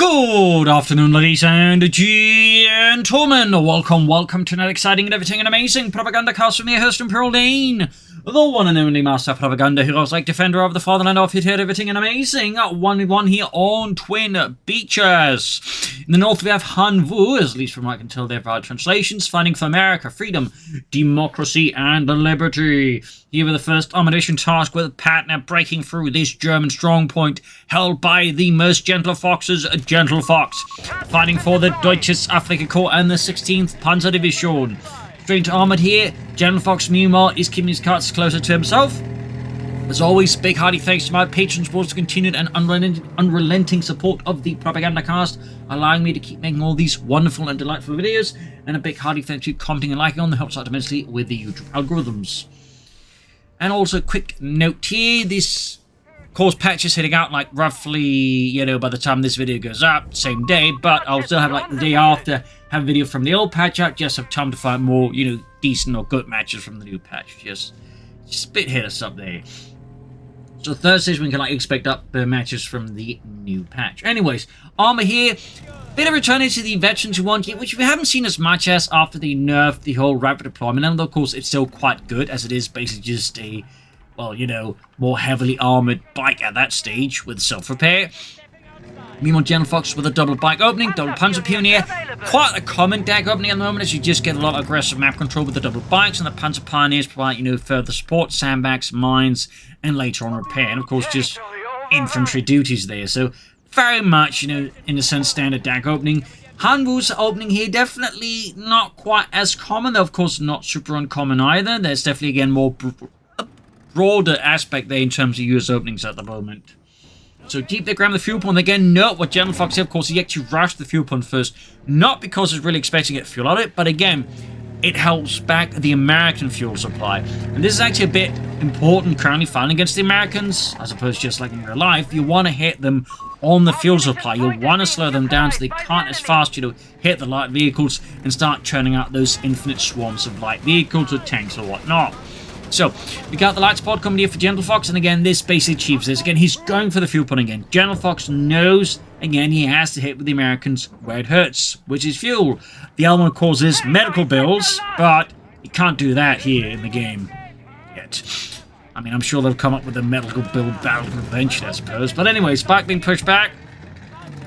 Good afternoon, ladies and gentlemen. Welcome to another exciting and everything and amazing Propagandacast from your host, Imperial Dane, the one and only master of propaganda, heroes like defender of the fatherland of it here, everything and amazing. 1v1 here on Twin Beaches. In the north we have Hanwoo, at least from what I can tell, their valid translations, fighting for America, freedom, democracy, and liberty. Here with the first Armoured Division task with Patna breaking through this German strong point held by the most Gentlefox's Gentlefox, fighting for the Deutsches Afrika Korps and the 16th Panzer Division. Straight armoured here, Gentlefox meanwhile is keeping his cards closer to himself. As always, big hearty thanks to my patrons for the continued and unrelenting support of the Propagandacast, allowing me to keep making all these wonderful and delightful videos, and a big hearty thanks to you commenting and liking on the helps out immensely with the YouTube algorithms. And also, quick note here, this course patch is hitting out like roughly, by the time this video goes up, same day, but I'll still have like the day after, have a video from the old patch out, just have time to find more, decent or good matches from the new patch. Just a bit hit us up there. So Thursdays we can expect up matches from the new patch. Anyways, armor here, bit of returning to the veterans you want here, which we haven't seen as much as after they nerfed the whole rapid deployment, and of course it's still quite good, as it is basically just a, more heavily armored bike at that stage with self-repair. Meanwhile, Gentlefox with a double bike opening, double Panzer Pioneer. Quite a common DAK opening at the moment, as you just get a lot of aggressive map control with the double bikes, and the Panzer Pioneers provide, further support, sandbags, mines, and later on repair. And of course, just infantry duties there. So, very much, in a sense, standard DAK opening. Hanwoo's opening here, definitely not quite as common, though of course not super uncommon either. There's definitely, again, more broader aspect there in terms of US openings at the moment. So deep they grab the fuel point. Again, note what Gentlefox did, of course, he actually rushed the fuel point first. Not because he's really expecting to get fuel out of it, but again, it helps back the American fuel supply. And this is actually a bit important currently fighting against the Americans, as opposed to just like in real life. You want to hit them on the fuel supply. You'll want to slow them down so they can't as fast, hit the light vehicles and start churning out those infinite swarms of light vehicles or tanks or whatnot. So, we got the light spot coming here for Gentlefox, and again, this basically achieves this. Again, he's going for the fuel point again. Gentlefox knows, again, he has to hit with the Americans where it hurts, which is fuel. The element causes medical bills, but you can't do that here in the game yet. I mean, I'm sure they'll come up with a medical bill battle eventually, I suppose. But anyways, bike being pushed back.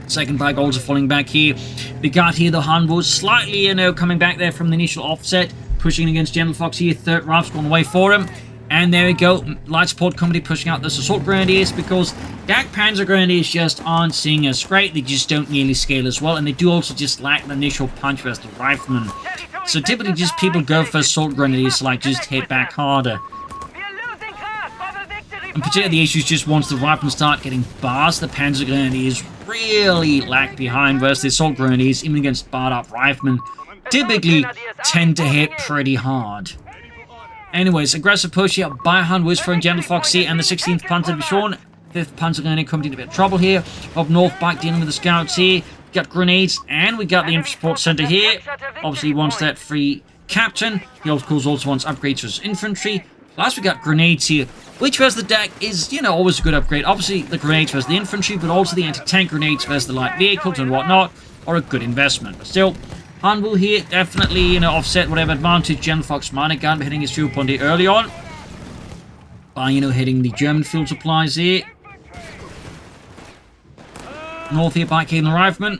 Second bike also falling back here. We got here the Hanwoo slightly, coming back there from the initial offset. Pushing against Gentlefox here, third Raf's going away for him. And there we go, light support company pushing out those assault grenadiers, because DAK Panzer grenadiers just aren't seeing as great. They just don't nearly scale as well, and they do also just lack the initial punch versus the rifleman. So typically just people go for assault grenadiers to just hit back harder. And particularly the issue is just once the riflemen start getting bars, the Panzer grenadiers really lag behind, versus the assault grenadiers, even against barred up riflemen, typically tend to hit pretty hard. Anyways, aggressive push here by Hanwoo for Gentlefox here and the 16th Panzer Division. 5th Panzer Grenadier coming into a bit of trouble here. Up north, back dealing with the scouts here. We got grenades, and we got the infantry support center here. Obviously, he wants that free captain. He, of course, also wants upgrades for his infantry. Plus, we got grenades here, which versus the DAK is, always a good upgrade. Obviously, the grenades versus the infantry, but also the anti-tank grenades versus the light vehicles and whatnot are a good investment. But still, Hanwoo here, definitely, offset whatever advantage Gentlefox might have gotten hitting his fuel point here early on. By, hitting the German fuel supplies here. North here, back here in the rifleman.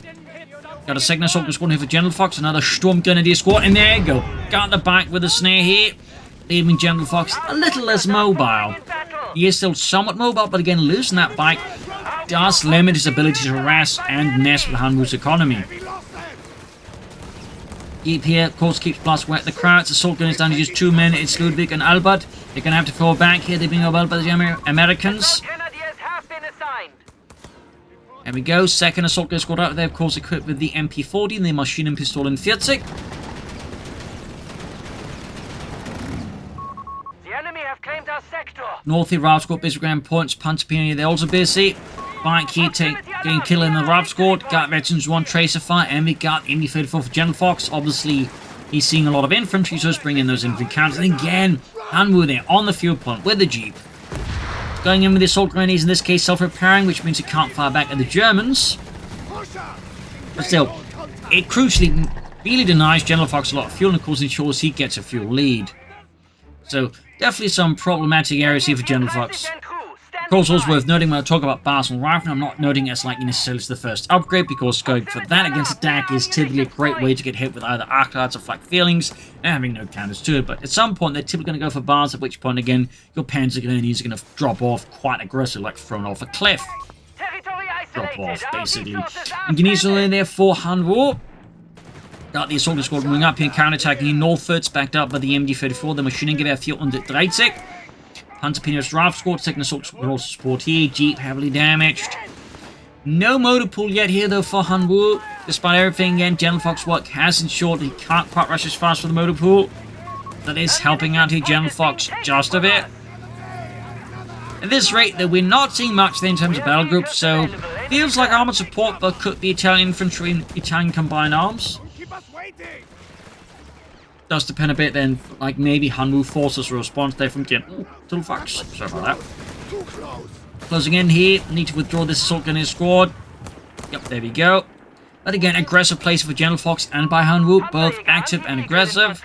Got a second assault squad here for Gentlefox, another Storm Grenadier squad, and there you go. Got the back with a snare here, leaving Gentlefox a little less mobile. He is still somewhat mobile, but again, losing that bike does limit his ability to harass and mess with Hanwoo's economy. Deep here, of course, keeps plus wet the crowds. Assault gun is down to just 2 men. It's Ludwig and Albert. They're going to have to fall back here. They're being overwhelmed by the Americans. There we go. Second assault gun squad out there, of course, equipped with the MP40 and the Maschinenpistole 40. The enemy have claimed our sector. North here, Ralph squad busy ground points. Panzer Pioneer, they're also busy. Bike here, getting killed in the Rav squad. Got Veterans 1 Tracer fire, and we got Indy 34 for Gentlefox. Obviously, he's seeing a lot of infantry, so just bring in those infantry counts. And again, Hanwoo there on the fuel point with the Jeep. Going in with the assault grenades, in this case self-repairing, which means he can't fire back at the Germans. But still, it crucially really denies Gentlefox a lot of fuel and of course ensures he gets a fuel lead. So definitely some problematic areas here for Gentlefox. Of course, also worth noting when I talk about Barcelona Rifle, I'm not noting it as like necessarily the first upgrade because going for that against a DAK is typically a great way to get hit with either arc darts or flak feelings and having no counters to it. But at some point they're typically going to go for bars, at which point again your Panzer grenadiers are going to drop off quite aggressive, like thrown off a cliff. Drop off basically. And Gneasel in there for Hanwoo. Got the assault squad moving up here, counterattacking northwards, backed up by the MD-34, the Maschinengewehr 430. Panzerpioniers Rifle Squad taking assault squad support here. Jeep heavily damaged. No motor pool yet here though for Hanwoo. Despite everything again, Gentlefox work has ensured he can't quite rush as fast for the motor pool. That is helping out here Gentlefox just a bit. At this rate though, we're not seeing much there in terms of battle groups, so feels like armored support but could be Italian infantry and Italian combined arms. Does depend a bit then, like maybe Hanwoo forces a response there from Gentlefox. Sorry about that. Closing in here, need to withdraw this assault gunner squad. Yep, there we go. But again, aggressive place for Gentlefox and by Hanwoo, both active and aggressive.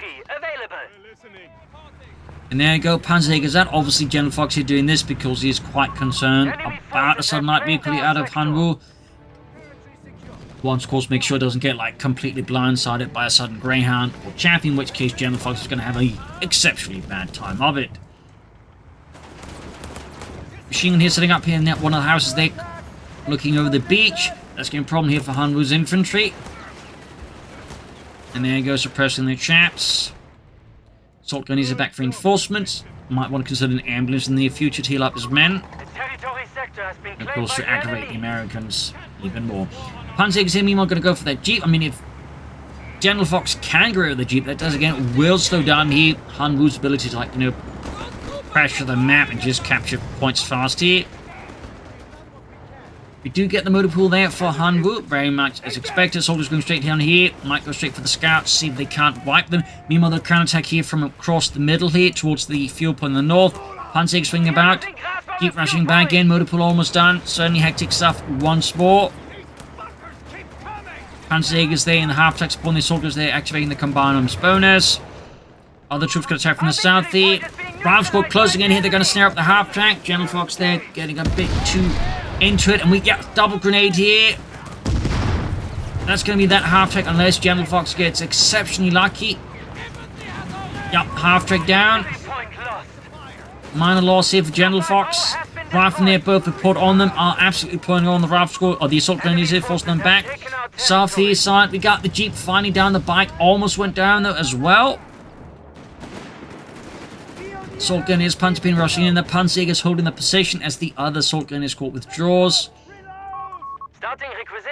And there you go, Panzer Division. Obviously Gentlefox here doing this because he is quite concerned about a sudden light vehicle out of Hanwoo. Once, of course, make sure it doesn't get like completely blindsided by a sudden Greyhound or Chaffee, in which case Gentlefox is going to have an exceptionally bad time of it. Machine gun here sitting up here in one of the houses there, looking over the beach. That's getting a problem here for Hanwoo's infantry. And there you go, suppressing their chaps. Assault gunnies are back for reinforcements. Might want to consider an ambulance in the near future to heal up his men. And of course, to aggravate the Americans even more. Panzer Division meanwhile going to go for that Jeep. I mean, if Gentlefox can get rid of the Jeep, that does again will slow down here Hanwoo's ability to, like, you know, pressure the map and just capture points fast here. We do get the motor pool there for Hanwoo, very much as expected. Soldiers going straight down here, might go straight for the scouts, see if they can't wipe them. Meanwhile, they'll counterattack here from across the middle here towards the fuel point in the north. Panzer swinging about, keep rushing back in, motor pool almost done. Certainly hectic stuff once more. Panzer is there in the half-track supporting the soldiers there, activating the combined arms bonus. Other troops going to attack from the south here. Rifle squad closing in here, they're going to snare up the half-track. Gentlefox there getting a bit too into it, and we get a double grenade here. That's going to be that half-track unless Gentlefox gets exceptionally lucky. Yep, half-track down. Minor loss here for Gentlefox. Rifle there, both report on them, are absolutely pulling on the rifle squad, or the assault grenadiers here, forcing them back. South east side, we got the Jeep finally down the bike, almost went down though as well. Assault gun is Panzer rushing in, the Panzer is holding the position as the other assault gun is caught withdraws.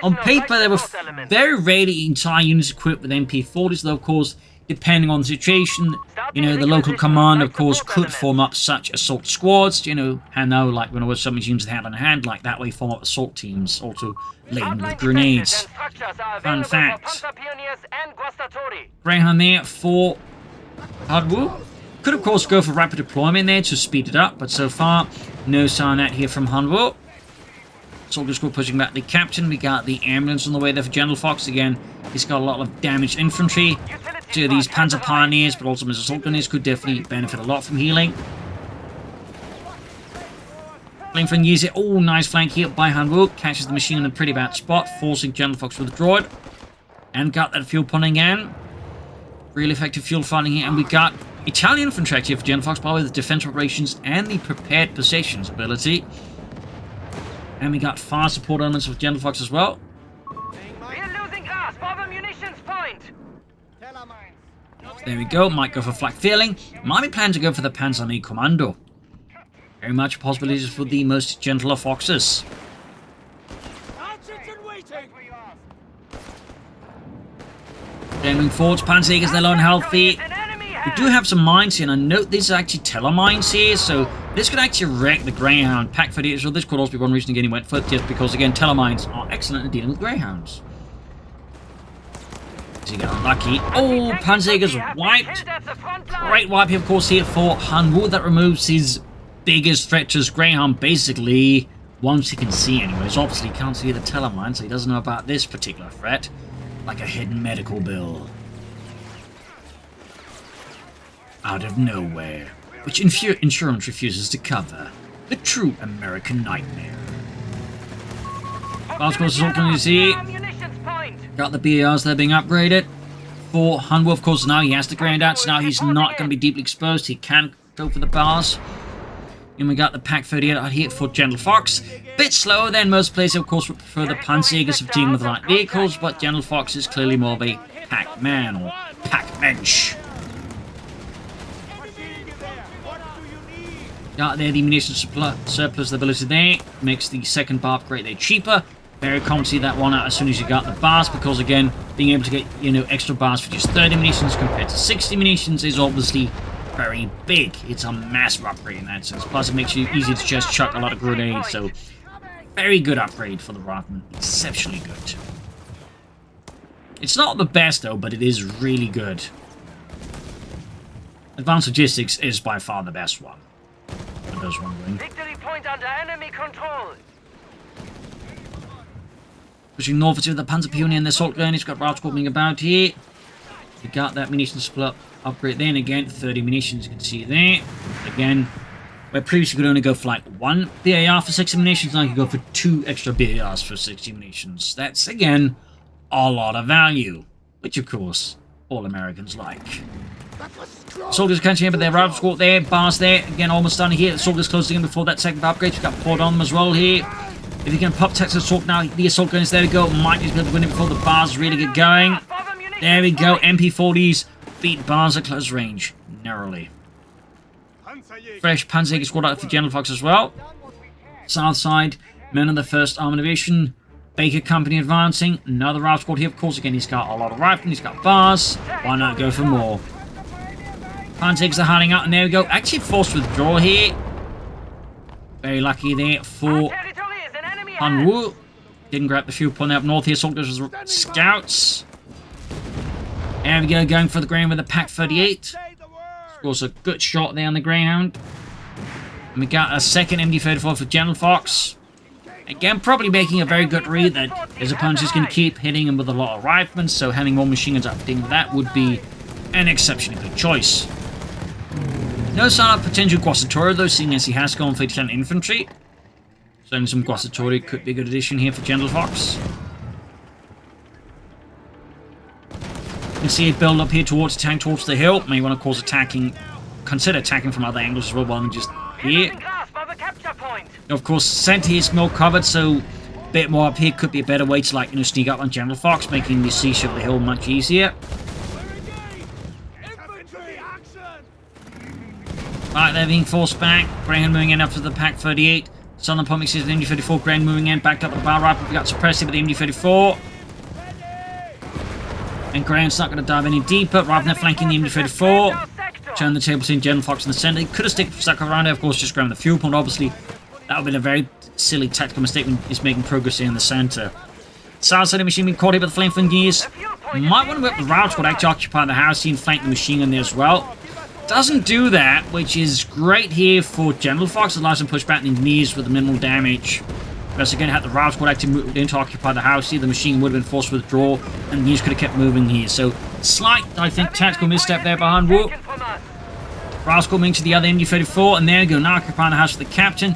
On paper, there were very rarely entire units equipped with MP40s, though of course, depending on the situation, you know, the local command, of course, could form up such assault squads, you know, how now, like, when there were some units hand in hand, like that way, form up assault teams, also laden with grenades. Fun fact. Greyhound there for Hanwoo. Could, of course, go for rapid deployment there to speed it up, but so far, no sign of that here from Hanwoo. Soldiers go pushing back the captain. We got the ambulance on the way there for Gentlefox. Again, he's got a lot of damaged infantry. So these Panzer Pioneers, but also his assault gunners could definitely benefit a lot from healing. Flame from Yeezy. Oh, nice flank here by Hanwoo. Catches the machine in a pretty bad spot, forcing Gentlefox to withdraw it. And got that fuel point again. Really effective fuel fighting here. And we got Italian infantry here for Gentlefox, by the way, the defense operations and the prepared positions ability. And we got fire support elements of Gentlefox as well. We're losing grasp of a munitions point. There we go. Might go for flak feeling. Might be planning to go for the Panzer Commando. Very much possibilities for the most gentler foxes. Aiming forwards, Panzer is their own healthy. We do have some mines here, and I note these are actually telemines here, so this could actually wreck the Greyhound pack for the. So this could also be one reason again he went for it, just because again telemines are excellent at dealing with Greyhounds. Is he getting unlucky? Oh, Panzer is wiped. Great wipe here, of course, here for Hanwoo. That removes his biggest threat to his Greyhound, basically Once he can see anyways. Obviously he can't see the teleline, so he doesn't know about this particular threat. Like a hidden medical bill. Out of nowhere. Which insurance refuses to cover. The true American nightmare. Last course is all can you see. Got the BARs there being upgraded. For Hanwoo, of course, now he has the ground out, so now he's not going to be deeply exposed. He can go for the bars. And we got the Pak 38 out here for Gentlefox. Bit slower than most players, of course, would prefer the Panzerjägers of team with light vehicles, but Gentlefox is clearly more of a Pack man or Pack mensch. Got there the munitions surplus ability there. Makes the second bar upgrade there cheaper. Very common to see that one out as soon as you got the bars, because again, being able to get, you know, extra bars for just 30 munitions compared to 60 munitions is obviously very big. It's a massive upgrade in that sense. Plus, it makes you easy to just chuck a lot of grenades. So, very good upgrade for the Rifleman. Exceptionally good. It's not the best though, but it is really good. Advanced Logistics is by far the best one. For those wondering. Victory point under enemy control. Pushing north with the Panzer Pioneer and the assault gun. He's got routes coming about here. We got that munitions split upgrade then again. 30 munitions, you can see there. Again, where previously you could only go for like 1 BAR for 60 munitions, now you can go for 2 extra BARs for 60 munitions. That's again a lot of value, which of course all Americans like. Soldiers catching up with their route squad there, bars there. Again, almost done here. The soldiers closing in before that second upgrade. We've got poured on them as well here. If you can pop Texas assault now, the assault guns, there we go. Might just be able to win it before the bars really get going. There we go. MP40s beat bars at close range narrowly. Fresh Panzerjäger squad out for Gentlefox as well. South side, men of the 1st Armoured Division. Baker Company advancing. Another route squad here. Of course, again, he's got a lot of riflemen. He's got bars. Why not go for more? Panzerjägers are hiding out, and there we go. Actually forced withdrawal here. Very lucky there for Hanwoo. Didn't grab the fuel point up north here. Soldiers with scouts. There we go, going for the ground with a Pak 38. Scores a good shot there on the ground. And we got a second MD-34 for Gentlefox. Again, probably making a very good read that his opponent is going to keep hitting him with a lot of riflemen, so having more machine guns up dealing with that would be an exceptionally good choice. No sign of potential Guasatori though, seeing as he has gone for 10 infantry. So some Guasatori could be a good addition here for Gentlefox. You can see it build up here towards the tank, towards the hill. May want to cause attacking, consider attacking from other angles as well, rather than just here. Of course, center here is more covered, so a bit more up here could be a better way to, like, you know, sneak up on Gentlefox, making the siege of the hill much easier. Right, they're being forced back. Greyhound moving in after the Pak 38. Southern Pommick sees the MD-34. Greyhound moving in, backed up with the bar rifle. We got suppressed here with the MD-34. And Greyhound's not going to dive any deeper. Rather than flanking the MD-34. Turn the table between Gentlefox in the center. He could have stuck around there, of course, just grabbing the fuel point. Obviously, that would have been a very silly tactical mistake when he's making progress here in the center. South side of the machine being caught here by the flame gears. Might want to whip the route squad actually occupy the house here and flank the machine gun there as well. Doesn't do that, which is great here for Gentlefox. Allows him to push back the knees with minimal damage. Whereas again, had the route squad actually moved in to occupy the house here, the machine would have been forced to withdraw, and the knees could have kept moving here. So, slight, I think, tactical misstep there behind Hanwoo. Route squad moving to the other MD-34, and there we go, now occupying the house with the captain.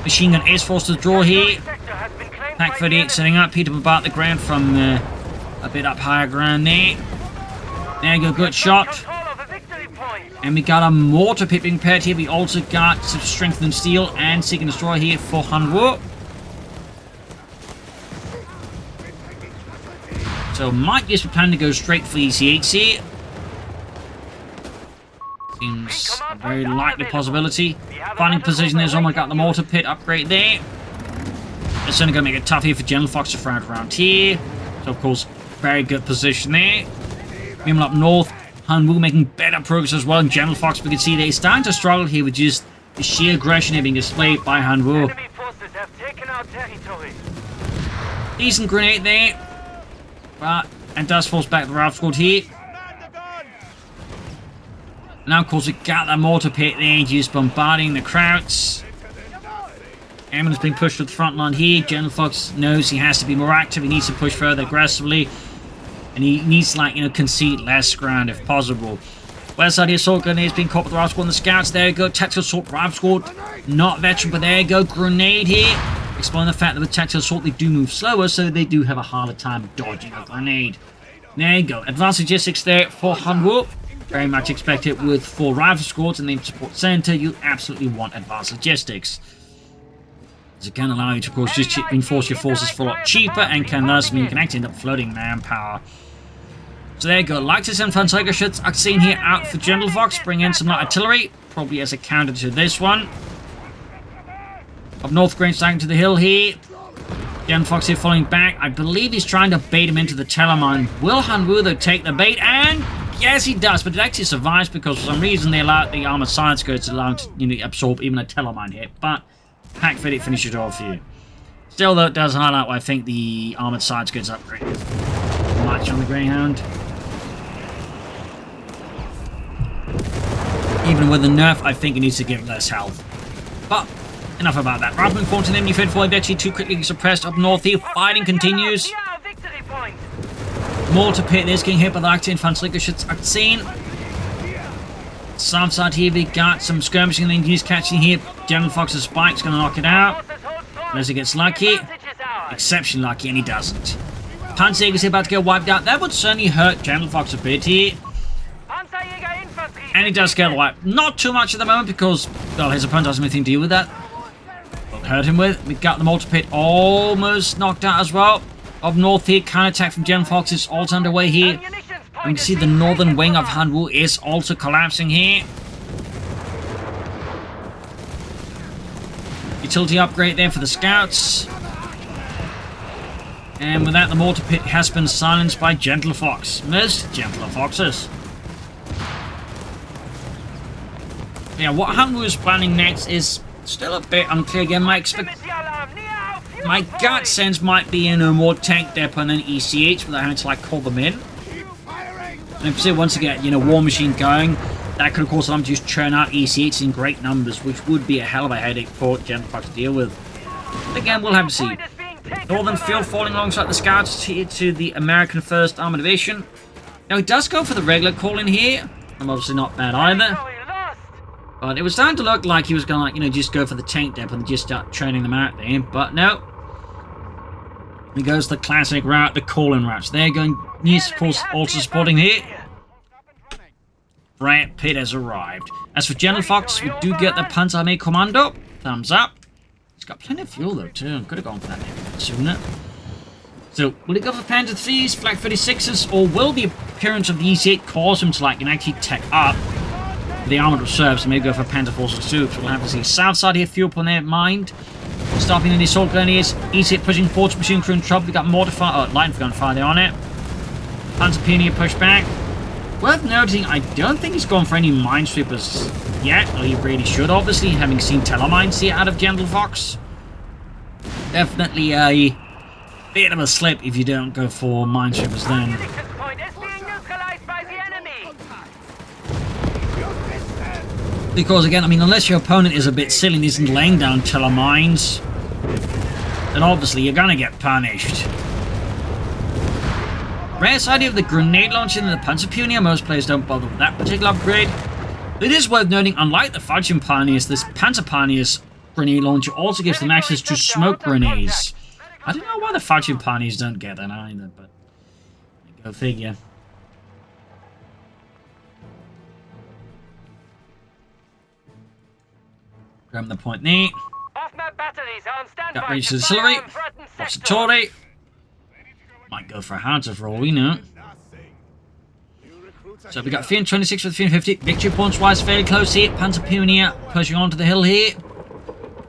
Machine gun is forced to withdraw here. Pak 38 setting up, Peter about the ground from a bit up higher ground there. There you go, good shot. And we got a mortar pit being paired here. We also got some strengthened steel and seek and destroy here for Hanwoo. So might just be planning to go straight for EC8s here. Seems a very likely possibility. Finding position there's almost got the mortar pit upgrade there. It's only going to make it tough here for Gentlefox to fight around here. So of course, very good position there. Meanwhile up north, Hanwoo making better progress as well. And Gentlefox, we can see they're starting to struggle here with just the sheer aggression here being displayed by Hanwoo. Decent grenade there. But, and does force back the route squad here. Now, of course, we got that mortar pit there, just bombarding the Krauts. Ammon's being pushed to the front line here. Gentlefox knows he has to be more active. He needs to push further aggressively. And he needs to, like, concede less ground if possible. West side, the assault grenade is being caught with the rifle squad and the scouts. There you go. Tactical assault rifle squad. Not veteran, but there you go. Grenade here. Explain the fact that with tactical assault, they do move slower, so they do have a harder time dodging a grenade. There you go. Advanced logistics there for Hanwoo. Very much expected with 4 rifle squads in the support center. You absolutely want advanced logistics. As it can allow you to, of course, just reinforce your forces for a lot cheaper and can thus mean you can actually end up floating manpower. So there you go. Like this Infantry ships are seen here out for Gentlefox. Bring in some light artillery, probably as a counter to this one. Up north, Grange stacking to the hill here. Gentlefox here following back. I believe he's trying to bait him into the Telemine. Will Hanwoo, though, take the bait? And yes, he does, but it actually survives because for some reason they allow the armored side skirts to allow him to absorb even a Telemine hit. But Pack Fit it finishes it off here. Still, though, it does highlight why I think the armored side skirts upgraded much on the Greyhound. Even with the nerf, I think it needs to give less health. But enough about that. Rifleman formed an enemy fed forward, actually too quickly suppressed up north here. Fighting continues. Mortar pit is getting hit by the active infantry shots are seen. South side here, we got some skirmishing and then he's catching here. Gentlefox's spike's going to knock it out. Unless he gets lucky. Exceptionally lucky, and he doesn't. Panzer is about to get wiped out. That would certainly hurt Gentlefox a bit here. And he does get wiped. Not too much at the moment because, well, his opponent doesn't have anything to deal with that. What hurt him with. We've got the mortar pit almost knocked out as well. Up north here, counter-attack from Gentlefox is also underway here. And you can see the northern wing of Hanwoo is also collapsing here. Utility upgrade there for the scouts. And with that, the mortar pit has been silenced by Gentlefox. Most Gentlefoxes. Yeah, what Hanwoo is planning next is still a bit unclear again. My gut sense might be in a more tank depot than ECH without having to, like, call them in. And if you once again, War Machine going, that could, of course, allow them to just churn out ECH in great numbers, which would be a hell of a headache for Gentlefox to deal with. But again, we'll have to see. Northern Field falling alongside the scouts here to the American 1st Armoured Division. Now, he does go for the regular call in here. I'm obviously not bad either. But it was starting to look like he was going to, just go for the tank depot and just start training them out there. But no. He goes the classic route, the call-in route. So they're going, he's of course also supporting here. Brett Pitt has arrived. As for Gentlefox, we do get the Panzer Army Commando. Thumbs up. He's got plenty of fuel though too. Could have gone for that sooner. So, will he go for Panzer 3s, Flak 36s, or will the appearance of the EC8 cause him to actually tech up the armored reserves and maybe go for Panzer Forces too? So we'll have to see. South side here, fuel upon their mind. Stopping in the assault grenadiers. EC8 pushing forward to machine crew in trouble. We got mortar fire, light gun fire there on it. Panzer Pioneer push back. Worth noting, I don't think he's gone for any minesweepers yet. Well, he really should, obviously, having seen Telemines here out of Gentlefox. Definitely a bit of a slip if you don't go for minesweepers then. Because again, unless your opponent is a bit silly and isn't laying down Telemines, then obviously you're gonna get punished. Rare side of the grenade launcher and the Panzer Pioneer, most players don't bother with that particular upgrade. It is worth noting, unlike the Falchion Pioneers, this Panzer Pioneer's grenade launcher also gives them access to smoke grenades. I don't know why the Falchion Pioneers don't get that either, but go figure. Grab the point there. Got ready to artillery. Artillery. Might go for a howitzer for all we know. So we got Fian 26 with Fian 50. Victory points wise fairly close here. Panzer Pioneer pushing onto the hill here.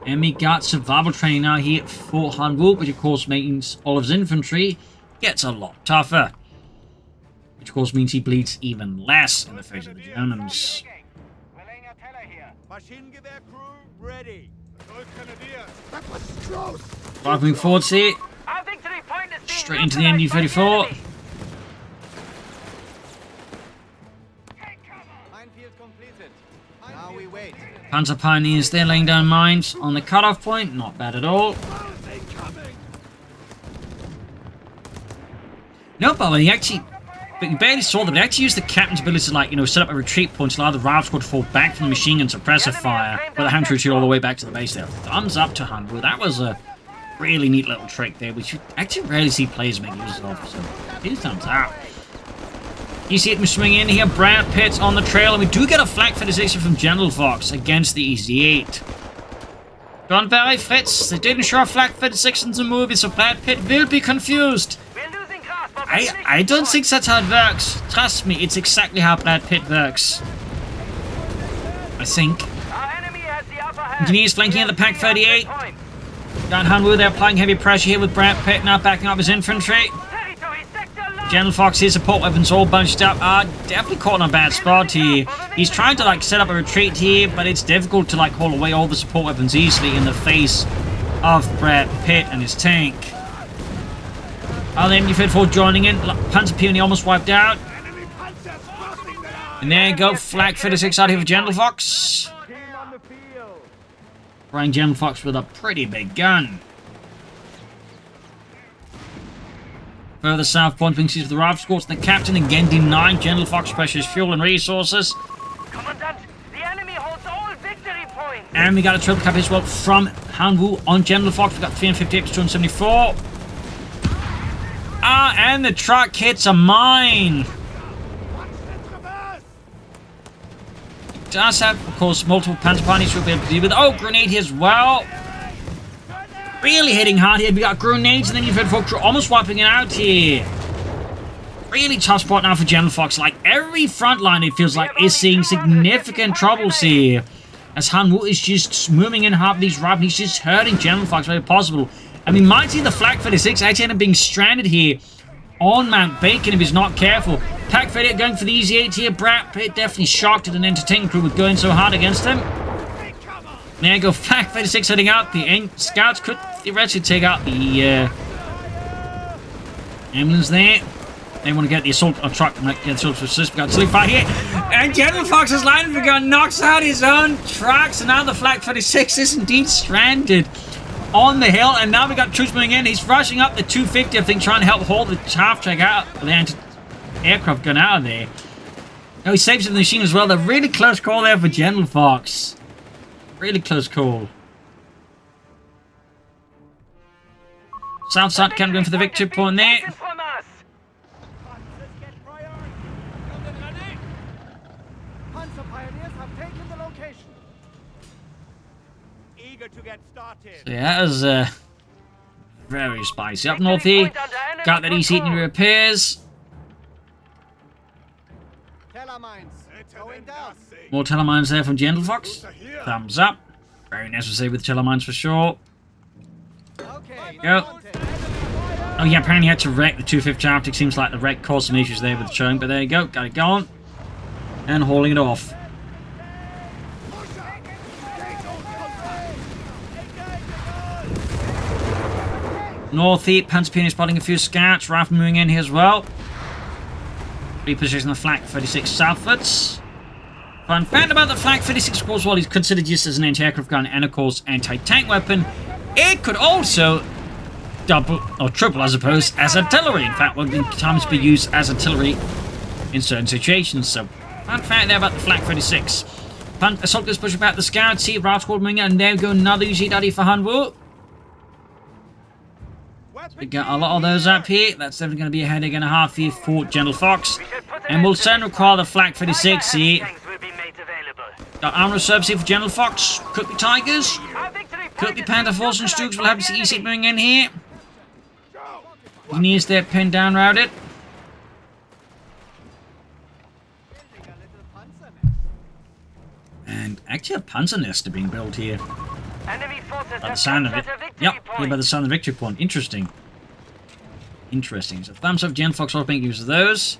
And we got survival training now here for Hanwoo, which of course means all of his infantry gets a lot tougher. Which of course means he bleeds even less in the face of the Germans. Driving forwards here. Straight into the MD-34. Panzer Pioneers, they're laying down mines on the cutoff point. Not bad at all. No, but you actually... But you barely saw them. They actually used the captain's ability to, like, you know, set up a retreat point to allow the Rav squad to fall back from the machine gun suppressor fire, with the hand retreat all the way back to the base there. Thumbs up to Hanwoo. That was a really neat little trick there, which you actually rarely see players make use of. So, 2 thumbs up. You see it swing in here. Brad Pitt's on the trail, and we do get a flak fetishation from Gentlefox against the EZ8. Don't worry, Fritz. They didn't show a flak fetishation in the movie, so Brad Pitt will be confused. I don't think that's how it works. Trust me, it's exactly how Brad Pitt works. I think. Engineers flanking at the Pack 38. Got Hanwoo there applying heavy pressure here with Brad Pitt now backing up his infantry. Gentlefox, his support weapons all bunched up. Definitely caught in a bad spot here. He's trying to like set up a retreat here, but it's difficult to like haul away all the support weapons easily in the face of Brad Pitt and his tank. The MD-54 joining in. Panzer Peony almost wiped out. And there you go. Flak 36 out here for Gentlefox. Brian Gentlefox with a pretty big gun. Further south, pointing sees the Rav squads. The captain again denying Gentlefox precious fuel and resources. Commandant, the enemy holds all victory points. And we got a triple cap as well from Hanwoo on Gentlefox. We got 358 to 274. And the truck hits a mine. It does have, of course, multiple Panzer Pioneers we'll be able to deal with. Oh, grenade here as well. Really hitting hard here. We got grenades, and then you've had folks almost wiping it out here. Really tough spot now for Gentlefox. Like, every front line, it feels like, is seeing significant troubles here. As Hanwoo is just moving in half these routes, he's just hurting Gentlefox wherever possible. And we might see the Flak 36 actually end up being stranded here on Mount Bacon if he's not careful. Pack 38 going for the EZ8 here. Brad Pitt definitely shocked at an entertaining crew with going so hard against him. There you go, Flak 36 heading out. The scouts could theoretically take out the ambulance there. They want to get the assault truck and get the assault assist. We got silly fire here. And Gentlefox's line of gun knocks out his own truck. So now the Flak 36 is indeed stranded on the hill, and now we got troops moving in. He's rushing up the 250, I think, trying to help haul the half-track out, the anti-aircraft gun out of there. Oh, he saves the machine as well. They're really close call there for Gentlefox. Really close call. South side can go in for the victory point there. So yeah, that was very spicy. Up north here, got that EZ in repairs. More telemines there from Gentlefox. Thumbs up. Very necessary with telemines for sure. Go. Oh yeah, apparently had to wreck the 250 Arctic. Seems like the wreck caused some issues there with the showing, but there you go. Got it going. And hauling it off. North here, Panzer Peony spotting a few scouts. Raft moving in here as well. Repositioning the Flak 36 southwards. Fun fact about the Flak 36, of course, while he's considered just as an anti-aircraft gun and, of course, anti-tank weapon, it could also double, or triple, I suppose, as artillery. In fact, will sometimes be used as artillery in certain situations. So, fun fact there about the Flak 36. Assault goes pushing back the scouts here. Raft squad moving in, and there we go, another UZ daddy for Hanwoo. We got a lot of those up here. That's definitely going to be a headache and a half here for Gentlefox. And we'll certainly require the Flak 36 here. Got armor service here for Gentlefox. Could be Tigers. Could be Panther Force and Stooks. We'll have to see EZ moving in here. Engineers there pinned down routed. And actually a Panzer nest are being built here. By the sound of it. Yep, here by the sound of the victory point. Interesting. Interesting. So thumbs up, Gentlefox, I'll make use of those.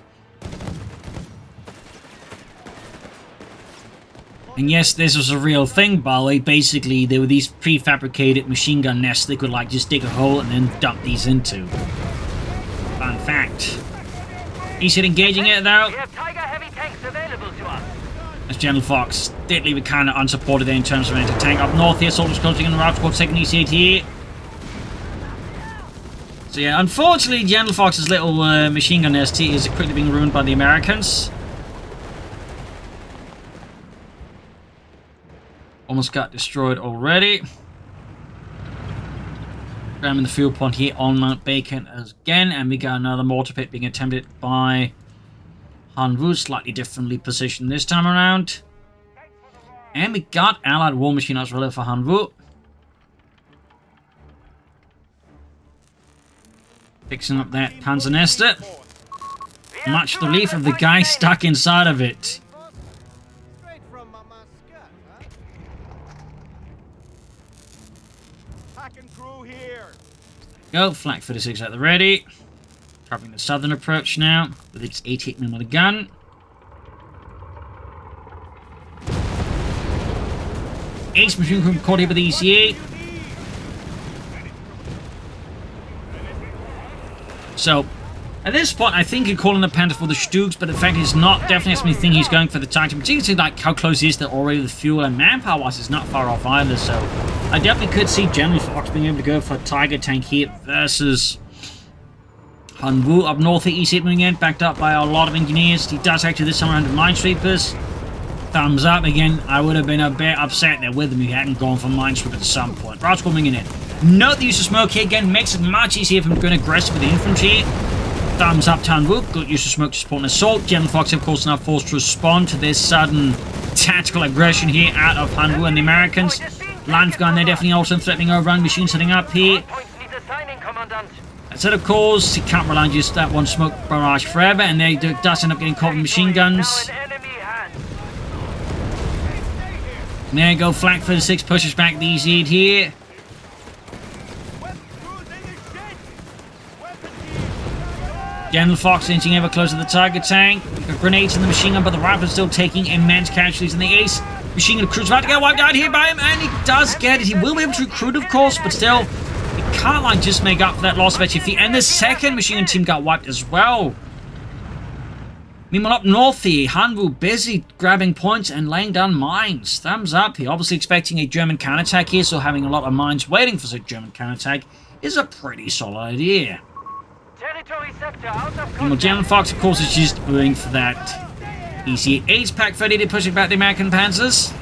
And yes, this was a real thing, by the way. Basically, there were these prefabricated machine gun nests they could like just dig a hole and then dump these into. Fun fact. He's engaging it though. We have Tiger heavy tanks available to us. As Gentlefox did leave it kind of unsupported there in terms of anti-tank. Up north here, soldiers closing in the route towards second EC8 here. So yeah, unfortunately, Gentlefox's little machine gun ST is quickly being ruined by the Americans. Almost got destroyed already. Grabbing the fuel point here on Mount Bacon again, and we got another mortar pit being attempted by Hanwoo, slightly differently positioned this time around. And we got Allied War Machine as well for Hanwoo. Fixing up that Panzer Nester. Much to the relief of the guy stuck inside of it. Go, Flak 36 at the ready. Covering the southern approach now with its 88mm gun. Ace machine gun caught here with the ECA. So, at this point, I think he's calling the Panther for the Stooks, but in fact, he's not. Definitely has me think he's going for the Titan. Particularly like how close he is to already the fuel and manpower-wise is not far off either. So, I definitely could see Gentlefox being able to go for a Tiger tank here versus Hanwoo. Up north here, EC moving in, backed up by a lot of engineers. He does actually this time around with Minesweepers. Thumbs up again. I would have been a bit upset there with him if he hadn't gone for Minesweeper at some point. Routes coming in. Note the use of smoke here again makes it much easier for him going aggressive with the infantry. Thumbs up to Hanwoo. Good use of smoke to support an assault. Gentlefox, of course, now forced to respond to this sudden tactical aggression here out of Hanwoo and the Americans. Line gun, they're definitely also threatening overrun machine setting up here. So of course, he can't rely on just that one smoke barrage forever, and they does end up getting caught with machine guns. And there you go, Flak 36 pushes back the EZ8 here. Gentlefox inching ever closer to the target tank. We've got grenades in the machine gun, but the rifle is still taking immense casualties in the ace. Machine gun crew's about to get wiped out here by him, and he does get it. He will be able to recruit, of course, but still, he can't like just make up for that loss of HP. And the second machine gun team got wiped as well. Meanwhile, up north here, Hanwoo busy grabbing points and laying down mines. Thumbs up here. Obviously expecting a German counterattack here, so having a lot of mines waiting for such German counterattack is a pretty solid idea. Meanwhile, Gentlefox, of course, is just going for that EC8 pack 30 to pushing back the American Panzers.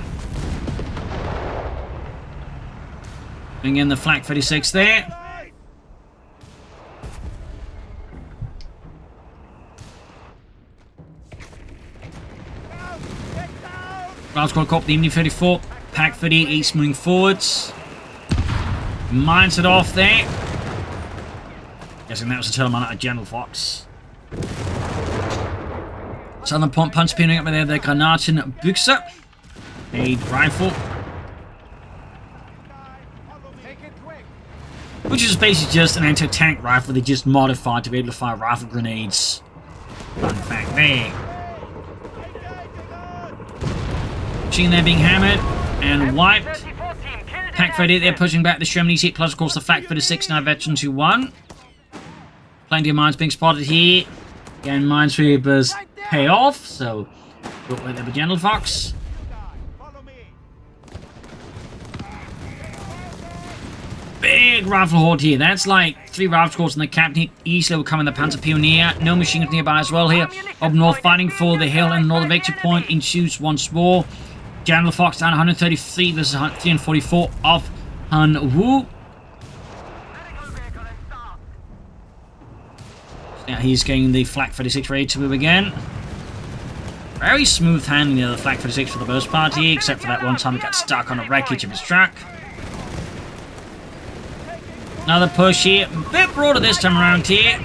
Bring in the Flak 36 there. Ground squad caught the Evening 34. Pack 38 moving forwards. Mines it off there. Guessing that was a Telemann out of Gentlefox. Southern Punch pinning up there, the Granatenbüchse. A rifle. Which is basically just an anti-tank rifle they just modified to be able to fire rifle grenades. Fun fact there. Machine there being hammered and wiped. Pack 38 there pushing back the Sherman EC8 plus of course the Flak 36 now veterans who won. Plenty of mines being spotted here. Again, Minesweepers pay off, so good work there with Gentlefox. Big rifle horde here. That's like 3 rifle squads and the captain easily will come in the Panzer Pioneer. No machine guns nearby as well here. Up north fighting for the hill and northern victory point ensues once more. Gentlefox down 133 versus 344 of Hanwoo. Now he's getting the Flak 36 ready to move again. Very smooth handling of the Flak 36 for the most part here, except for that one time he got stuck on a wreckage of his truck. Another push here, a bit broader this time around here.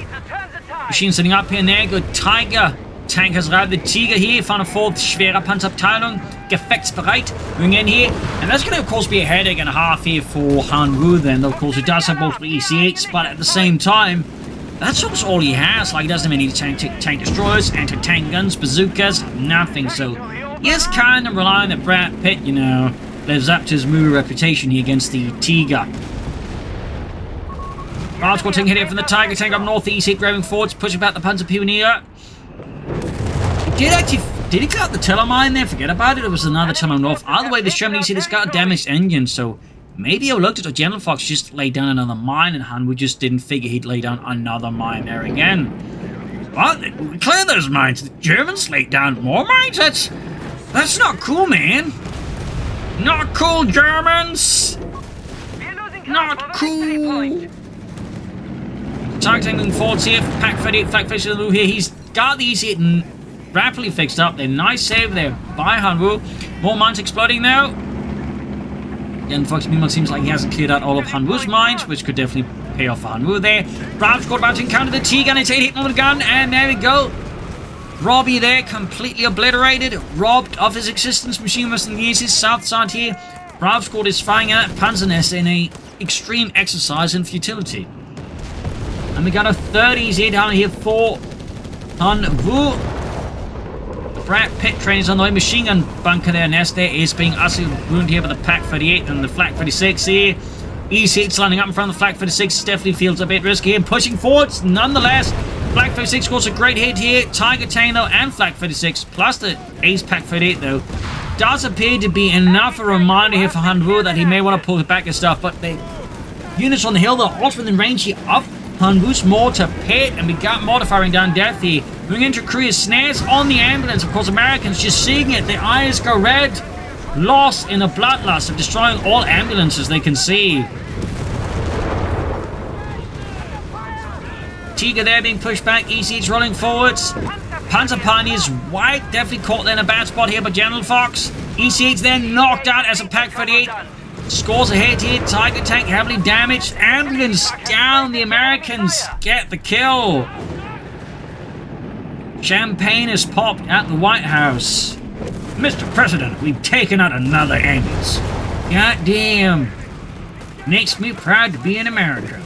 Machine setting up here and there, good Tiger. Tank has arrived, the Tiger here, von der 4th Schwere Panzerabteilung, gefechtsbereit, moving in here. And that's going to of course be a headache and a half here for Hanwoo then, of course he does have multiple EC8s, but at the same time, that's almost all he has. Like, he doesn't even need tank destroyers, anti-tank guns, bazookas, nothing. So, he is kind of relying that Brad Pitt, you know, lives up to his movie reputation here against the Tiger. Round squad taking hit here from the Tiger tank up north, the EC8 grabbing forwards, pushing back the Panzer Pioneer. He did actually Did he clear out the tiller mine there? Forget about it. It was another tiller north. Either way, this Germany see this got a damaged engine, so maybe he looked at the Gentlefox just laid down another mine, and Hanwoo just didn't figure he'd lay down another mine there again. What? Clear those mines. The Germans laid down more mines? That's not cool, man. Not cool, Germans. Not cool. Targeting moving forwards here. Pack 38, Flak 38 move here. He's got these hit rapidly fixed up. They're nice save there by Hanwoo. More mines exploding now. Gentlefox meanwhile seems like he hasn't cleared out all of Hanwoo's mines, which could definitely pay off for Hanwoo there. Brow's got about to encounter the T-gun. It's 8 hitting with a gun, and there we go. Robbie there, completely obliterated, robbed of his existence. Machine must use his south side here. Brav squad is firing at Panzer Nest in a extreme exercise in futility. And we got a 30s here down here for Hanwoo. Brat pit train is on the way. Machine gun bunker there. Nest there is being utterly wounded here by the Pack 38 and the Flak 36 here. E6 lining up in front of the Flak 36. Definitely feels a bit risky here. Pushing forwards nonetheless. Flak 36 scores a great hit here. Tiger Tank though and Flak 36 plus the Ace Pack 38 though does appear to be enough a reminder here for Hanwoo that he may want to pull back his stuff. But the units on the hill though also within range here of Hanwoo's mortar pit, and we got mortar firing down depth here. Moving into Korea, snares on the ambulance. Of course, Americans just seeing it. Their eyes go red. Lost in a bloodlust of destroying all ambulances they can see. Tiger there being pushed back. ECH rolling forwards. Panzer Pioneers white. Definitely caught there in a bad spot here by Gentlefox. ECH then knocked out as a Pack 38. Scores a hit here. Tiger tank heavily damaged. Ambulance down. The Americans get the kill. Champagne is popped at the White House. Mr. President, we've taken out another ambulance. God damn. Makes me proud to be in America.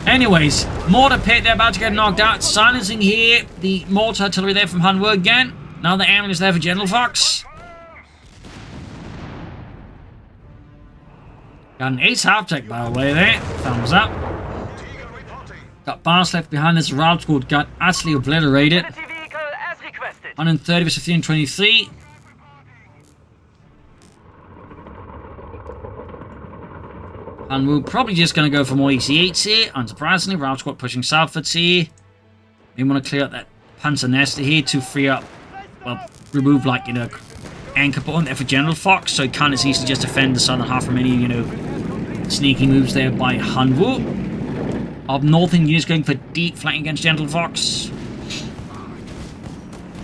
Anyways, mortar pit, they're about to get knocked out. Silencing here. The mortar artillery there from Hanwoo again. Another ambulance there for Gentlefox. Got an ace half-tech by the way there. Thumbs up. Got bars left behind this route squad. Got utterly obliterated. 130 versus 323. Hanwoo probably just going to go for more EC8s here. Unsurprisingly, route squad pushing southwards here. They want to clear out that Panzer Nester here to free up, well, remove like, you know, anchor point there for Gentlefox, so he can't as easily just defend the southern half from any, you know, sneaky moves there by Hanwoo. Up northern units going for deep flanking against Gentlefox.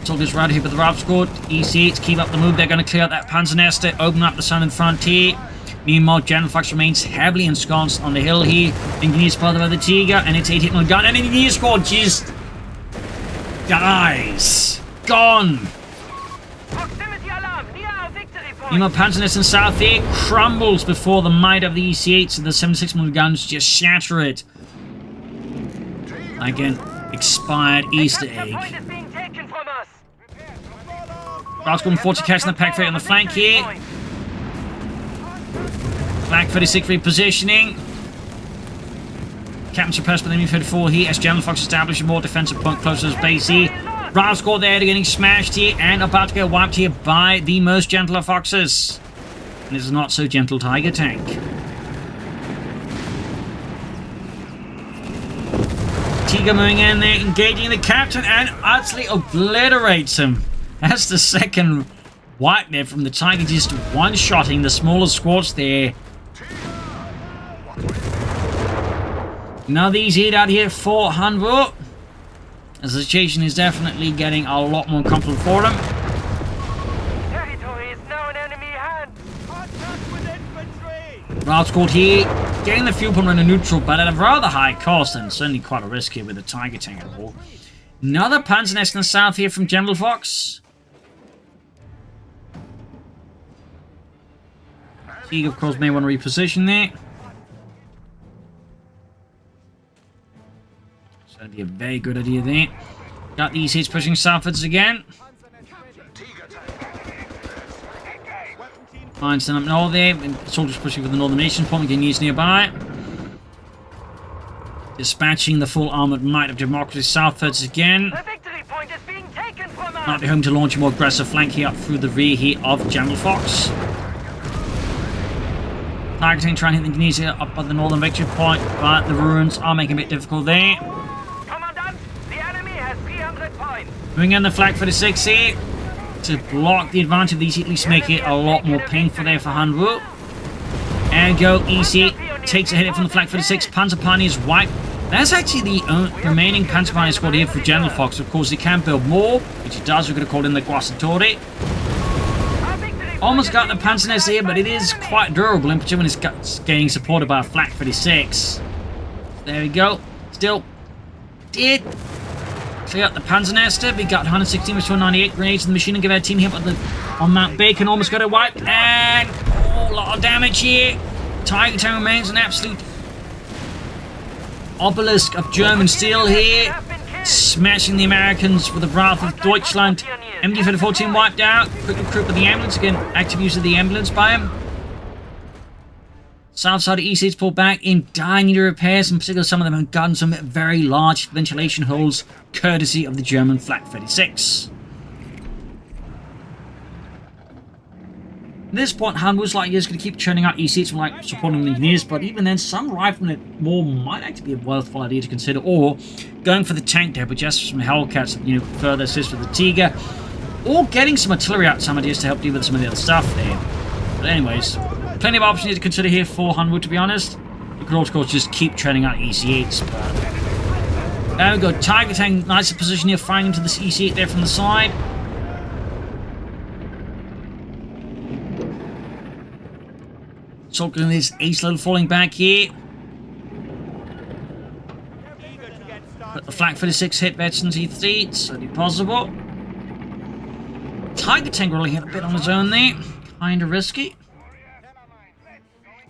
Soldiers right here with the route squad. EC8s keep up the move. They're going to clear out that Panzer Nester, open up the southern frontier. Meanwhile, Gentlefox remains heavily ensconced on the hill here. Engineer spotted by the Tiger, and it's 8 hitting on the gun. And Engineer squad just dies. Gone. Meanwhile, Panzer Nester in south here crumbles before the might of the EC8s, and the 76mm guns just shatter it. Again, expired Easter egg. Routes going forward to catching the Pack 38 on the flank here. Flak 36 repositioning. Captain suppressed by the enemy 34 here as Gentlefox established a more defensive point closer to his base here. Route squad there, they're getting smashed here and about to get wiped here by the most gentler Foxes. And this is not so gentle Tiger tank. Tiger moving in there, engaging the captain and utterly obliterates him. That's the second wipe there from the Tiger, just one-shotting the smaller squads there. Now these hit out here for Hanwoo. The situation is definitely getting a lot more comfortable for them. Territory is now in enemy hands. Contact with infantry. Route squad here, getting the fuel pump under neutral, but at a rather high cost and certainly quite a risk here with the Tiger tank at all. Another Panzer Nest in the south here from Gentlefox. Tiger, of course, may want to reposition there. So that'd be a very good idea there. Got these hits pushing southwards again. Fine, stand up north there. Soldiers pushing for the northern nation point, getting used nearby. Dispatching the full armoured might of democracy southwards again. The victory point is being taken from us. Might be home to launch a more aggressive flank here up through the rear here of Gentlefox. Targeting, trying to hit the Engineers here up by the northern victory point, but the ruins are making it a bit difficult there. Commandant, the enemy has 300 points. Moving in the Flak 36 here to block the advantage of these, at least make it a lot more painful there for Hanwoo. And go, EC8 takes a hit from the Flak 36. Panzer Pioneers wiped. That's actually the remaining Panzer Pioneer squad here for Gentlefox. Of course, he can build more, which he does. We're going to call in the Guasatori. Almost got the Panzer Nest here, but it is quite durable, in particular when it's getting supported by a Flak 36. There we go. Still did clear up the Panzer Nester. We got 116 with 298 grenades in the machine and give our team here on Mount Bacon. Almost got it wiped, and a lot of damage here. Tiger Tank remains an absolute obelisk of German steel here, smashing the Americans with the wrath of Deutschland. MD-34 wiped out. Quick recruit with the ambulance. Again, active use of the ambulance by him. South side of EC is pulled back in dire need of repairs. In particular, some of them have gotten some very large ventilation holes, courtesy of the German Flak 36. At this point, Hanwoo's like is going to keep churning out EC from like supporting the engineers, but even then, some rifling it more might actually be a worthwhile idea to consider, or going for the tank depot just for some Hellcats, you know, further assist with the Tiger, or getting some artillery out, some ideas to help deal with some of the other stuff there. But anyways, plenty of options to consider here for Hanwoo, to be honest. You could, of course, just keep churning out EC8s, but there we go. Tiger Tank, nicer position here, firing into this EC8 there from the side. Assault Grenadiers ace level falling back here. But the Flak 36 hit veterans E3, it's certainly possible. Tiger Tank really hit a bit on his own there. Kinda risky.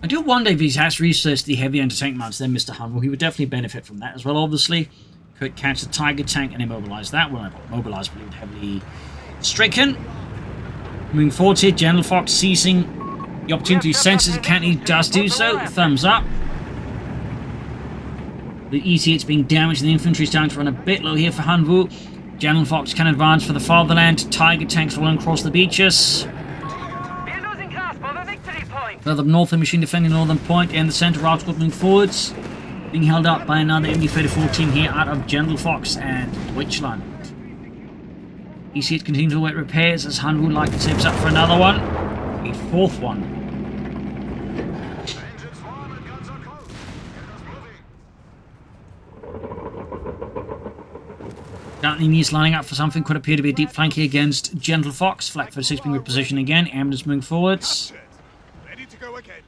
I do wonder if he has researched the heavy anti-tank mounts, then Mr. Hanwoo. He would definitely benefit from that as well, obviously. Could catch the Tiger Tank and immobilize that. Well, not mobilize, but he would heavily stricken. Moving forward here, Gentlefox seizing the opportunity to sense it can, he does do so. Thumbs up. The EC8's being damaged and the infantry is starting to run a bit low here for Hanwoo. Gentlefox can advance for the fatherland. Tiger tanks rolling across the beaches. We're losing grasp of a victory point. Further north, the machine defending the northern point and the center route moving forwards. Being held up by another MD-34 team here out of Gentlefox and Deutschland. EC8 continues to await repairs as Hanwoo likely saves up for another one. A fourth one. Currently needs lining up for something could appear to be a deep flank here against Gentlefox. Flak 36 being repositioned again. Ambulance moving forwards. Ready to go again.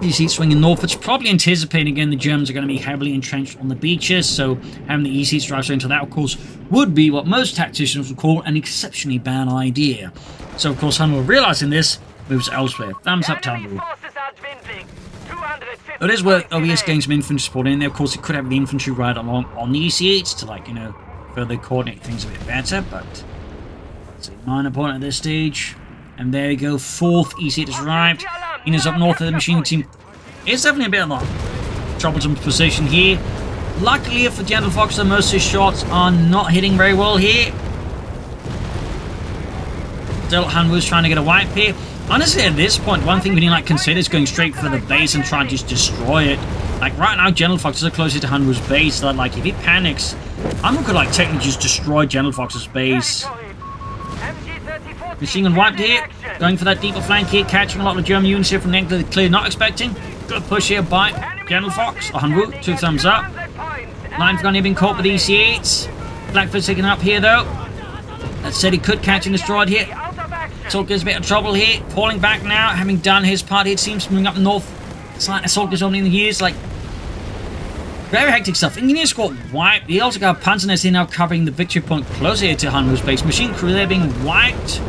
EC swinging northwards, probably anticipating again the Germans are going to be heavily entrenched on the beaches, so having the EC drive straight into that, of course, would be what most tacticians would call an exceptionally bad idea. So, of course, Hanwoo, realizing this, moves elsewhere. Thumbs up to Hanwoo. It is worth OES getting some infantry support in there. Of course, it could have the infantry ride along on the EC8s to, like, you know, further coordinate things a bit better, but it's a minor point at this stage. And there we go, fourth EC8 has arrived. Ina's up north of the machine team. It's definitely a bit of a troublesome position here. Luckily for Gentlefox, most of his shots are not hitting very well here. Still, Hanwoo's trying to get a wipe here. Honestly, at this point, one thing we need to consider is going straight for the base and trying to just destroy it. Like, right now, Gentlefox is the closest to Hanwoo's base, so that, like, if he panics, Hanwoo could, like, technically just destroy Gentlefox's base. Machine gun wiped here, going for that deeper flank here, catching a lot of German units here from the angle clear, not expecting. Good push here by Gentlefox, or Hanwoo, 2 thumbs up. Line gun here being caught with EC8s. Blackfoot's taking up here though. That said, he could catch and destroy it here. Assault gives a bit of trouble here, falling back now, having done his part here. It seems moving up north. It's like Assault gives only in the years, like very hectic stuff. Engineer squad wiped. He also got Panzer Nest here now covering the victory point closer here to Hanwoo's base. Machine crew there being wiped.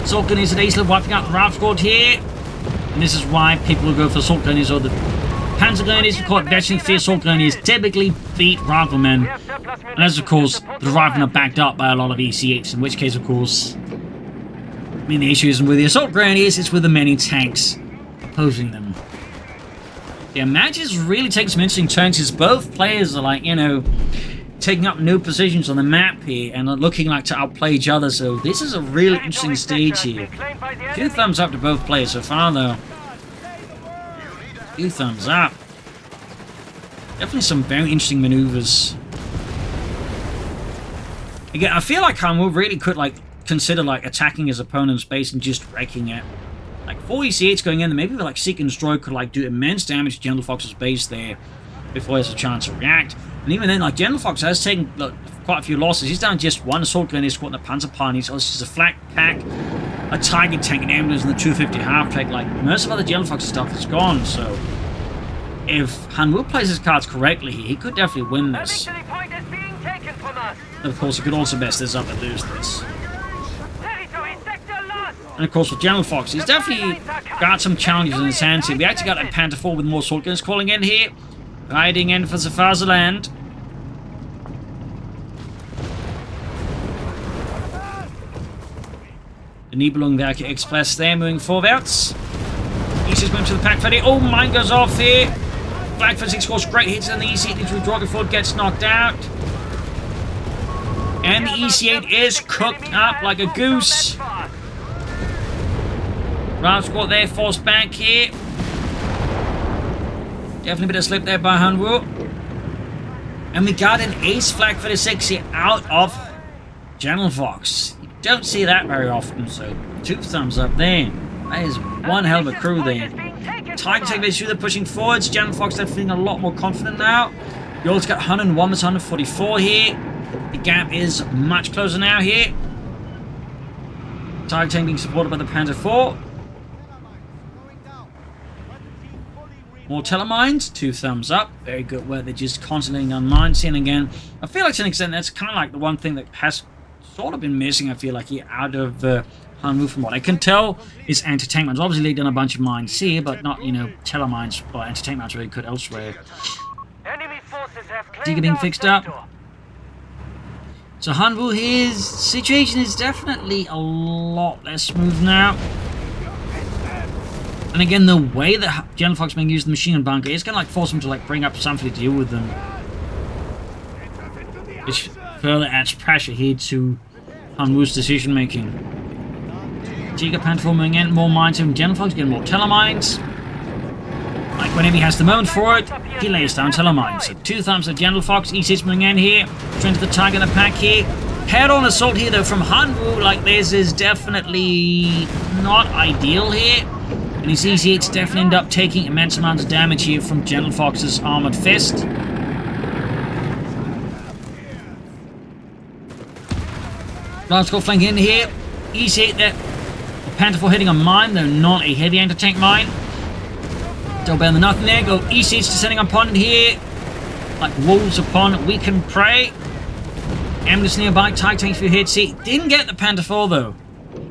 Assault Grenadiers at Ace wiping out the Ralph squad here. And this is why people will go for Assault Grenadiers or the Panzer Grenadiers. We call it veteran fear. Assault Grenadiers typically beat Riflemen. And as of course, the Riflemen are backed up by a lot of EC8s, in which case, of course, I mean, the issue isn't with the Assault Grenadiers, it's with the many tanks opposing them. Yeah, matches really take some interesting turns as both players are like, you know, taking up new positions on the map here and are looking like to outplay each other. So this is a really interesting stage here. 2 thumbs up to both players so far, though. 2 thumbs up. Definitely some very interesting maneuvers. Again, I feel like Hanwoo really could like consider like attacking his opponent's base and just wrecking it. Like 4 EC8s going in, maybe like Seek and Destroy could like do immense damage to Gentlefox's base there before he has a chance to react. And even then, like Gentlefox has taken quite a few losses. He's down just 1 assault gun, he's squad in the Panzer Party. So it's just a flak pack, a target tank, and ambulance, and the 250 half track. Like most of other Gentlefox stuff is gone. So if Hanwoo plays his cards correctly, he could definitely win this. And of course, he could also mess this up and lose this. And of course, with Gentlefox, he's definitely got some challenges in his hands here. We actually got a Panther 4 with more assault guns calling in here. Riding in for the Fatherland. The Nibelung DAK Express there, moving forwards. He's just going to the pack 30. Oh, mine goes off here. Flag 36 scores great hits, and the EC8 needs to withdraw before it gets knocked out. And the EC8 is cooked up like a goose. Round squad there, forced back here. Definitely a bit of slip there by Hanwoo. And we got an ace flag for the 60 out of Gentlefox. You don't see that very often, so 2 thumbs up there. That is one hell of a crew there. Tiger take this through, they're pushing forwards. Gentlefox, they're feeling a lot more confident now. You also got 101 versus 144 here. The gap is much closer now here. Tiger tank being supported by the Panzer 4. More telemines, 2 thumbs up. Very good work. They're just constantly on mines. And again, I feel like to an extent that's kind of like the one thing that has sort of been missing, I feel like, here out of Hanwoo from what I can tell, is anti-tank mines. Obviously, they've done a bunch of mines here, but not, you know, telemines or anti-tank mines really could elsewhere. Digger being fixed up. So Hanwoo, his situation is definitely a lot less smooth now. And again, the way that Gentlefox being used the machine gun bunker is going to like force him to like bring up something to deal with them, which further adds pressure here to Hanwoo's decision making. Giga Panther moving in, more mines and Gentlefox getting more telemines. Like whenever he has the moment for it, he lays down telemines. So 2 thumbs of Gentlefox, E6 moving in here, trying to the target in the pack here. Head-on assault here though from Hanwoo, like this is definitely not ideal here. And his EC8s definitely end up taking immense amounts of damage here from Gentlefox's Armoured Fist. Last go flank in here. EC8 there. The Panther 4 hitting a mine, though not a heavy anti-tank mine. Still better than nothing there. Go EC8s descending upon it here. Like wolves upon weakened prey. Ambulance nearby. Tiger tank for hits here. Didn't get the Panther 4 though.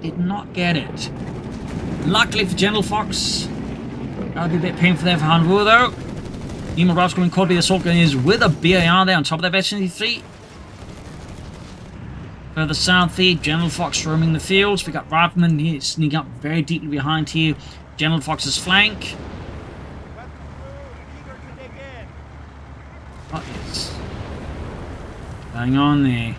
Did not get it. Luckily for Gentlefox, that'll be a bit painful there for Hanwoo though. Nemo Rascal and Corby the assault gun is with a BAR there on top of their V-73. Further south here, Gentlefox roaming the fields. We got Rifleman here sneaking up very deeply behind here. Gentlefox's flank. What is going on there?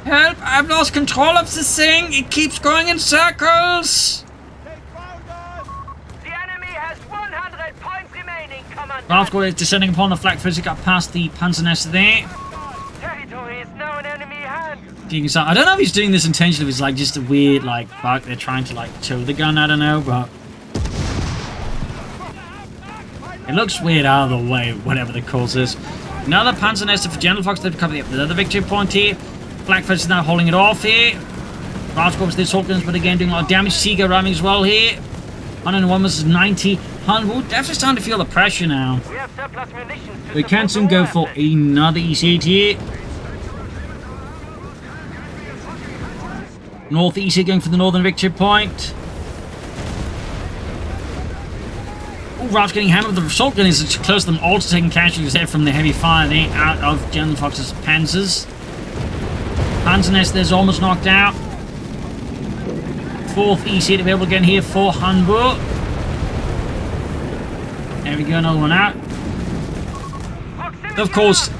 Help! I've lost control of this thing! It keeps going in circles! The enemy has 100 points remaining, Commander! Rascal is descending upon the flak first. He got past the Panzer nest there. Territory is now in enemy hands! I don't know if he's doing this intentionally, if it's like just a weird like bug. They're trying to like tow the gun, I don't know, but it looks weird out of the way, whatever the cause is. Another Panzer nest for Gentlefox. They've covered the victory point here. Blackfish is now holding it off here. Rascal with the assault guns, but again doing a lot of damage. Seagull ramming as well here. 101 versus 90. Hanwoo definitely starting to feel the pressure now. We have surplus munitions to We can soon go for another EC8 here. North EC going for the northern victory point. Oh, Ralph's getting hammered. The assault gun is close to them all to taking casualties there from the heavy fire there out of Gentlefox's Panzers. Panzer nest there's almost knocked out. 4th EC to be able to get in here for Hanwoo. There we go, another one out. Of course,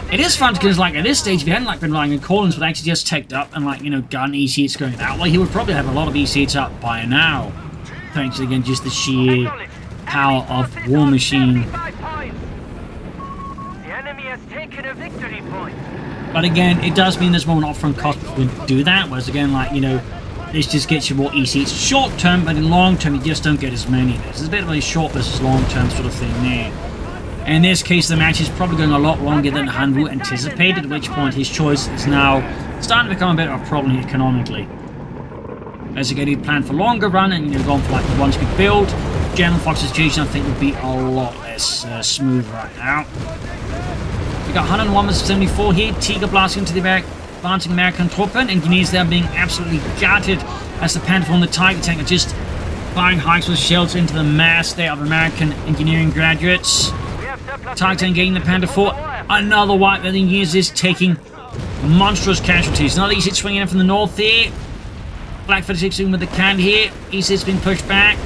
it is fun because, like, at this stage, if he hadn't, like, been relying on Collins, would actually just take up and, like, you know, gun EC8s going that way, he would probably have a lot of EC8s up by now. Thanks to, again, just the sheer power of War Machine. The enemy has taken a victory point. But again, it does mean there's more an upfront cost to do that, whereas again, like, you know, this just gets you more ECs short term, but in long term, you just don't get as many. There's a bit of a short versus long term sort of thing there. In this case, the match is probably going a lot longer than Hanwoo anticipated, at which point his choice is now starting to become a bit of a problem economically. As again, he'd planned for longer run and, you know, gone for like the ones he could build. Gentlefox's situation, I think, would be a lot less smooth right now. We got 101 versus 74 here. Tiger blasting into the advancing American Truppen. Engineers there being absolutely gutted as the Panther and the Tiger tank are just firing hikes with shells into the mass there of American engineering graduates. Tiger tank getting the Panther 4. Another wipe that the engineers is taking monstrous casualties. Another E6 swinging in from the north here. Black 36 with the can here. E6 being pushed back.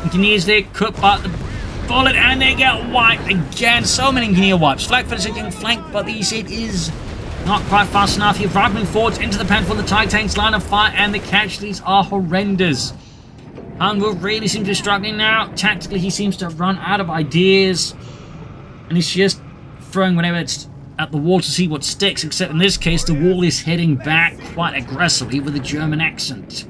Engineers there cut but the bullet and they get wiped again. So many engineer wipes. Flak 36 getting flanked, but the E6 is not quite fast enough. He's rifling forwards into the Panther, the Tiger tank's line of fire, and the casualties are horrendous. Hanwoo really seems to be struggling now. Tactically, he seems to have run out of ideas, and he's just throwing whatever it's at the wall to see what sticks, except in this case, the wall is hitting back quite aggressively with a German accent.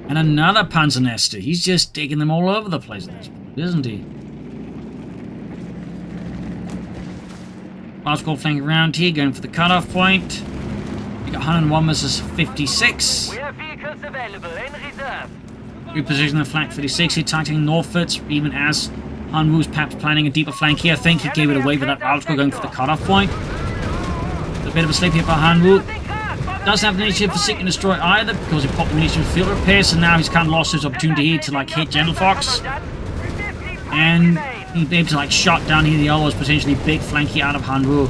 And another Panzer Nester. He's just taking them all over the place at this point, isn't he? Last call flanking around here, going for the cutoff point. We got 101 versus 56. We have vehicles available in reserve. Reposition the flank 36 here, targeting northwards, even as Hanwoo's perhaps planning a deeper flank here. I think he gave it away with that article going for the cutoff point. A bit of a slip here for Hanwoo. Doesn't have the initiative for Seek and Destroy either because he popped the munition field repair, so now he's kind of lost his opportunity here to like hit Gentlefox. And he'll be able to like shot down here the other's potentially big flank here out of Hanwoo.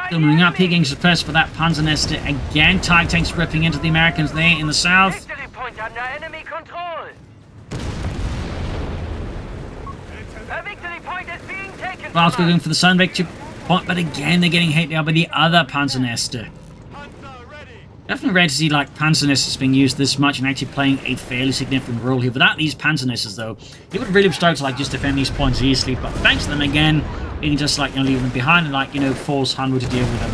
Still moving up here, getting suppressed for that Panzer Nester again. Tiger tanks ripping into the Americans there in the south. Valve's going for the Sun victory point, but again they're getting hit now by the other Panzer Nester. Definitely rare to see like Panzer Nesters being used this much and actually playing a fairly significant role here. Without these Panzer Nesters though, it would really start to like just defend these points easily, but thanks to them again, you can just like, you know, leave them behind and like, you know, force Hanwoo to deal with them.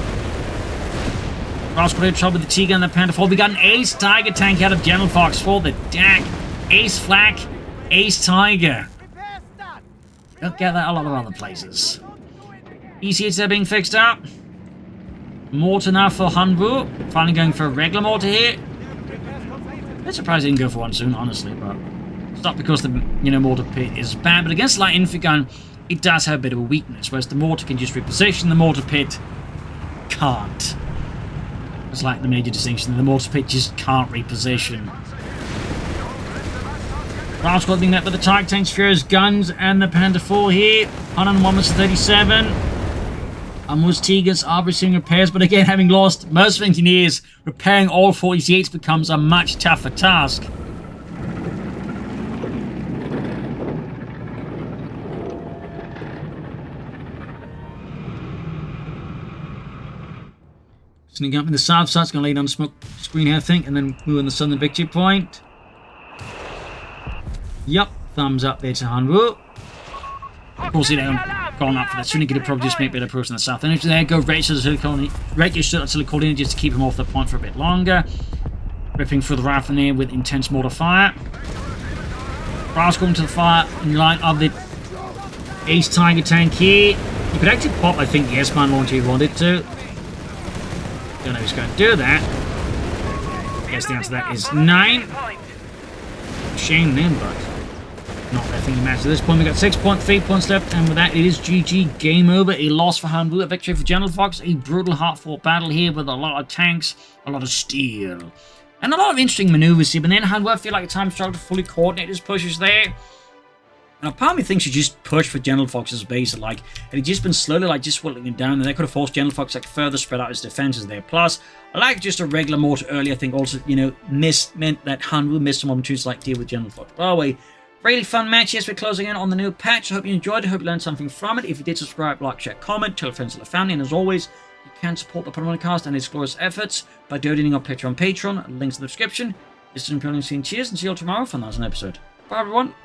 Ross got in trouble with the Tiger and the Panther 4. We got an Ace Tiger tank out of Gentlefox for the DAK. Ace Flak, Ace Tiger. Don't get that a lot of other places. EC8s are being fixed up. Mortar now for Hanwoo. Finally going for a regular mortar here. A bit surprised he didn't go for one soon, honestly, but it's not because the, you know, mortar pit is bad, but against light infantry gun, it does have a bit of a weakness, whereas the mortar can just reposition, the mortar pit can't. It's like the major distinction, the mortar pit just can't reposition. Round squad being met by the Tiger tanks, Furious guns, and the Panther 4 here. 101 versus 37. Hanwoo's Tigers are receiving repairs, but again, having lost most of the engineers, repairing all 48s becomes a much tougher task. Sneaking up in the south side, it's going to lay down the smoke screen here, I think, and then move on the southern victory point. Yup, thumbs up there to Hanwoo. Of course, you know, gone up for that. Soon he could have probably just made a better approach in the south. And there go register the coordinate just to keep him off the point for a bit longer. Ripping through the rifle there with intense mortar fire. Brass going to the fire in line of the Ace Tiger tank here. You could actually pop, I think, the S-Man launcher if you wanted to. Don't know who's going to do that. I guess the answer to that is 9. Shame then, but not that thing to match at this point. We've got 6.3 points left, and with that, it is GG. Game over. A loss for Hanwoo, a victory for Gentlefox. A brutal, hard-fought battle here with a lot of tanks, a lot of steel, and a lot of interesting maneuvers here. But then Hanwoo, I feel like at times struggled to fully coordinate his pushes there. Now, part of me thinks you just push for Gentlefox's base, like, and he'd just been slowly, like, just whittling it down, and they could have forced Gentlefox, like, further spread out his defenses there. Plus, I like just a regular mortar early, I think also, you know, meant that Hanwoo missed some opportunities to, like, deal with Gentlefox. By the way, really fun match. Yes, we're closing in on the new patch. I hope you enjoyed it. I hope you learned something from it. If you did, subscribe, like, share, comment, tell friends and the family, and as always, you can support the Propagandacast and its glorious efforts by donating on Patreon. Links in the description. This is Imperial Scene. Cheers, and see you all tomorrow for another episode. Bye, everyone.